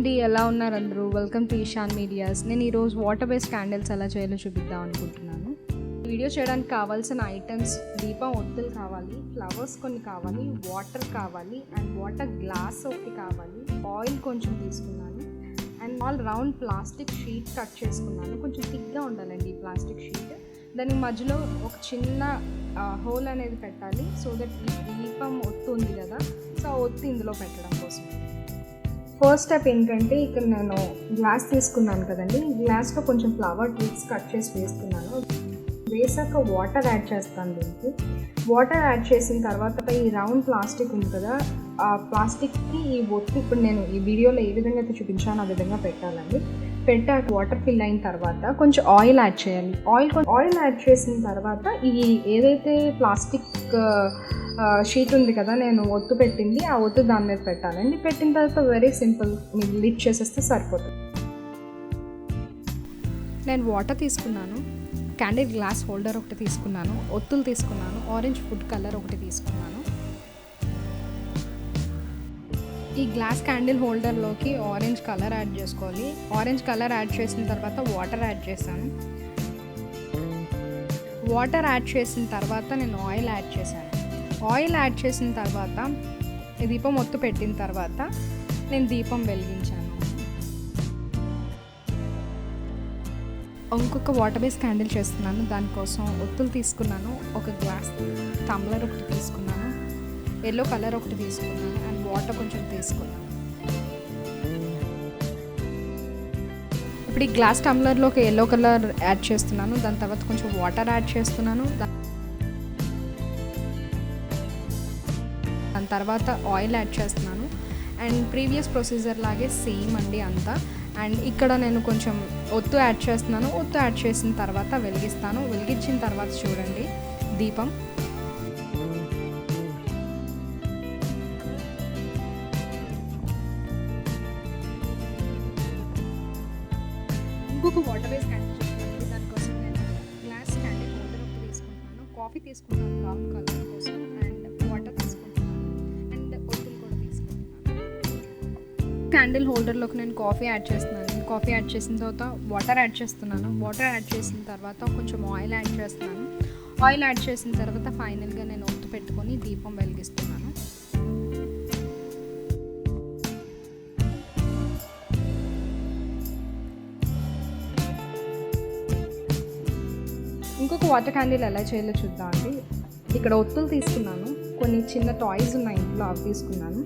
అండి, ఎలా ఉన్నారు అందరూ? Welcome to Ishan media's. నేను ఈరోజు వాటర్ బేస్డ్ క్యాండిల్స్ ఎలా చేయాలో చూపిద్దాం అనుకుంటున్నాను. వీడియో చేయడానికి కావాల్సిన ఐటమ్స్: దీపం ఒత్తులు కావాలి, ఫ్లవర్స్ కొన్ని కావాలి, వాటర్ కావాలి, అండ్ వాటర్ గ్లాస్ ఒకటి కావాలి, ఆయిల్ కొంచెం తీసుకున్నాను, and all round plastic sheet cut చేసుకున్నాను. కొంచెం థిక్గా ఉండాలండి ఈ ప్లాస్టిక్ షీట్. దానికి మధ్యలో ఒక చిన్న హోల్ అనేది పెట్టాలి, సో దట్ ఈ దీపం ఒత్తు ఉంది కదా, సో ఆ ఒత్తు ఇందులో పెట్టడం కోసం. ఫస్ట్ స్టెప్ ఏంటంటే, ఇక్కడ నేను గ్లాస్ తీసుకున్నాను కదండి, ఈ గ్లాస్లో కొంచెం ఫ్లవర్ ట్విక్స్ కట్ చేసి వేస్తున్నాను. వేసాక వాటర్ యాడ్ చేస్తాను. దీనికి వాటర్ యాడ్ చేసిన తర్వాత ఈ రౌండ్ ప్లాస్టిక్ ఉంది కదా, ఆ ప్లాస్టిక్కి ఈ ఒత్తి ఇప్పుడు నేను ఈ వీడియోలో ఏ విధంగా అయితే చూపించానో ఆ విధంగా పెట్టాలండి. పెట్టాక వాటర్ ఫిల్ అయిన తర్వాత కొంచెం ఆయిల్ యాడ్ చేయాలి. ఆయిల్ యాడ్ చేసిన తర్వాత ఈ ఏదైతే ప్లాస్టిక్ షీట్ ఉంది కదా, నేను ఒత్తు పెట్టింది, ఆ ఒత్తు దాని మీద పెట్టాలండి. పెట్టిన తర్వాత వెరీ సింపుల్, మీరు లిడ్ చేసేస్తే సరిపోతుంది. నేను వాటర్ తీసుకున్నాను, క్యాండిల్ గ్లాస్ హోల్డర్ ఒకటి తీసుకున్నాను, ఒత్తులు తీసుకున్నాను, ఆరెంజ్ ఫుడ్ కలర్ ఒకటి తీసుకున్నాను. ఈ గ్లాస్ క్యాండిల్ హోల్డర్లోకి ఆరెంజ్ కలర్ యాడ్ చేసుకోవాలి. ఆరెంజ్ కలర్ యాడ్ చేసిన తర్వాత వాటర్ యాడ్ చేశాను. వాటర్ యాడ్ చేసిన తర్వాత నేను ఆయిల్ యాడ్ చేశాను. ఆయిల్ యాడ్ చేసిన తర్వాత దీపం ఒత్తు పెట్టిన తర్వాత నేను దీపం వెలిగించాను. ఇంకొక వాటర్ బేస్ క్యాండిల్ చేస్తున్నాను. దానికోసం ఒత్తులు తీసుకున్నాను, ఒక గ్లాస్ టంబ్లర్ ఒకటి తీసుకున్నాను, ఎల్లో కలర్ ఒకటి తీసుకున్నాను, అండ్ వాటర్ కొంచెం తీసుకున్నాను. ఇప్పుడు ఈ గ్లాస్ టంబ్లర్లోకి ఎల్లో కలర్ యాడ్ చేస్తున్నాను, దాని తర్వాత కొంచెం వాటర్ యాడ్ చేస్తున్నాను, దాని తర్వాత ఆయిల్ యాడ్ చేస్తున్నాను. అండ్ ప్రీవియస్ ప్రొసీజర్ లాగే సేమ్ అండి అంతా. అండ్ ఇక్కడ నేను కొంచెం ఒత్తు యాడ్ చేస్తున్నాను. ఒత్తు యాడ్ చేసిన తర్వాత వెలిగిస్తాను. వెలిగించిన తర్వాత చూడండి దీపం. ఇంకొక వాటర్ బేస్ క్యాండిల్ చూస్తున్నాను. దానికోసం నేను గ్లాస్ క్యాండిల్ హోల్డర్ ఒకటి తీసుకుంటున్నాను, కాఫీ తీసుకుంటాను బ్రౌన్ కలర్ కోసం, అండ్ వాటర్ తీసుకుంటున్నాను, అండ్ ఒత్తులు కూడా తీసుకుంటున్నాను. క్యాండిల్ హోల్డర్లోకి నేను కాఫీ యాడ్ చేస్తున్నాను. కాఫీ యాడ్ చేసిన తర్వాత వాటర్ యాడ్ చేస్తున్నాను. వాటర్ యాడ్ చేసిన తర్వాత కొంచెం ఆయిల్ యాడ్ చేస్తున్నాను. ఆయిల్ యాడ్ చేసిన తర్వాత ఫైనల్గా నేను ఒత్తు పెట్టుకొని దీపం వెలిగిస్తున్నాను. ఇంకొక వాటర్ క్యాండిల్ ఎలా చేయాలో చూద్దాం అండి. ఇక్కడ ఒత్తులు తీసుకున్నాను, కొన్ని చిన్న టాయ్స్ ఉన్నాయి ఇంట్లో, అవి తీసుకున్నాను,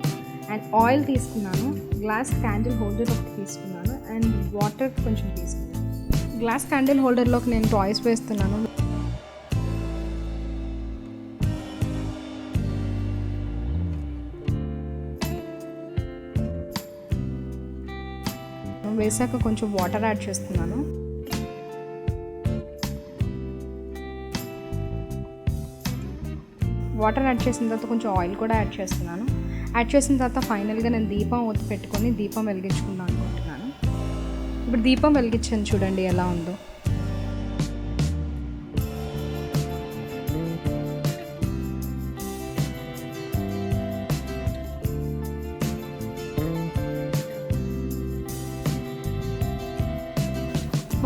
అండ్ ఆయిల్ తీసుకున్నాను, గ్లాస్ క్యాండిల్ హోల్డర్ ఒకటి తీసుకున్నాను, అండ్ వాటర్ కొంచెం తీసుకున్నాను. గ్లాస్ క్యాండిల్ హోల్డర్లోకి నేను టాయ్స్ వేస్తున్నాను. వేసాక కొంచెం వాటర్ యాడ్ చేస్తున్నాను. వాటర్ యాడ్ చేసిన తర్వాత కొంచెం ఆయిల్ కూడా యాడ్ చేస్తున్నాను. యాడ్ చేసిన తర్వాత ఫైనల్గా నేను దీపం ఒత్తి పెట్టుకొని దీపం వెలిగించుకుందాం అనుకుంటున్నాను. ఇప్పుడు దీపం వెలిగించాను, చూడండి ఎలా ఉందో.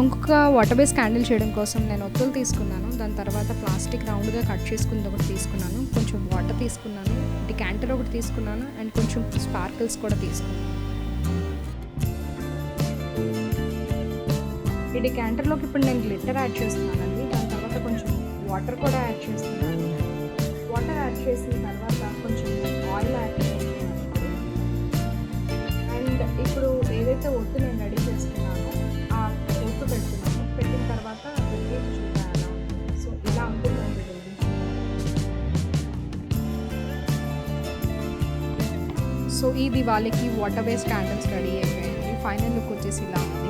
ఇంకొక వాటర్ బేస్ క్యాండిల్ చేయడం కోసం నేను ఒత్తులు తీసుకున్నాను. దాని తర్వాత ప్లాస్టిక్ రౌండ్గా కట్ చేసుకుని ఒకటి తీసుకున్నాను, కొంచెం వాటర్ తీసుకున్నాను, డికాంటర్ ఒకటి తీసుకున్నాను, అండ్ కొంచెం స్పార్కిల్స్ కూడా తీసుకున్నాను. ఈ డికాంటర్లోకి ఇప్పుడు నేను గ్లిట్టర్ యాడ్ చేస్తున్నానండి. దాని తర్వాత కొంచెం వాటర్ కూడా యాడ్ చేస్తున్నాను. వాటర్ యాడ్ చేసిన తర్వాత కొంచెం ఆయిల్ యాడ్ చేస్తున్నాను. అండ్ ఇప్పుడు ఏదైతే ఒత్తు నేను రెడీ చేసుకున్నానో ఆ ఒత్తు పెడుతున్నాను. పెట్టిన తర్వాత చూడాలి. సో ఇలా ఉంటుందండి. సో ఈ దివాళీకి వాటర్ బేస్ క్యాండిల్స్ రెడీ అయిపోయాయి. ఫైనల్ లుక్ వచ్చేసి ఇలా ఉంది.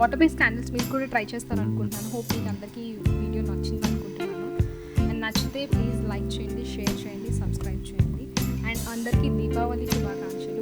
వాటర్ బేస్ క్యాండిల్స్ మీరు కూడా ట్రై చేస్తారనుకుంటున్నాను. హోప్ మీకు అందరికీ వీడియో నచ్చింది అనుకుంటున్నాను. అందరికీ దీపావళి శుభాకాంక్షలు.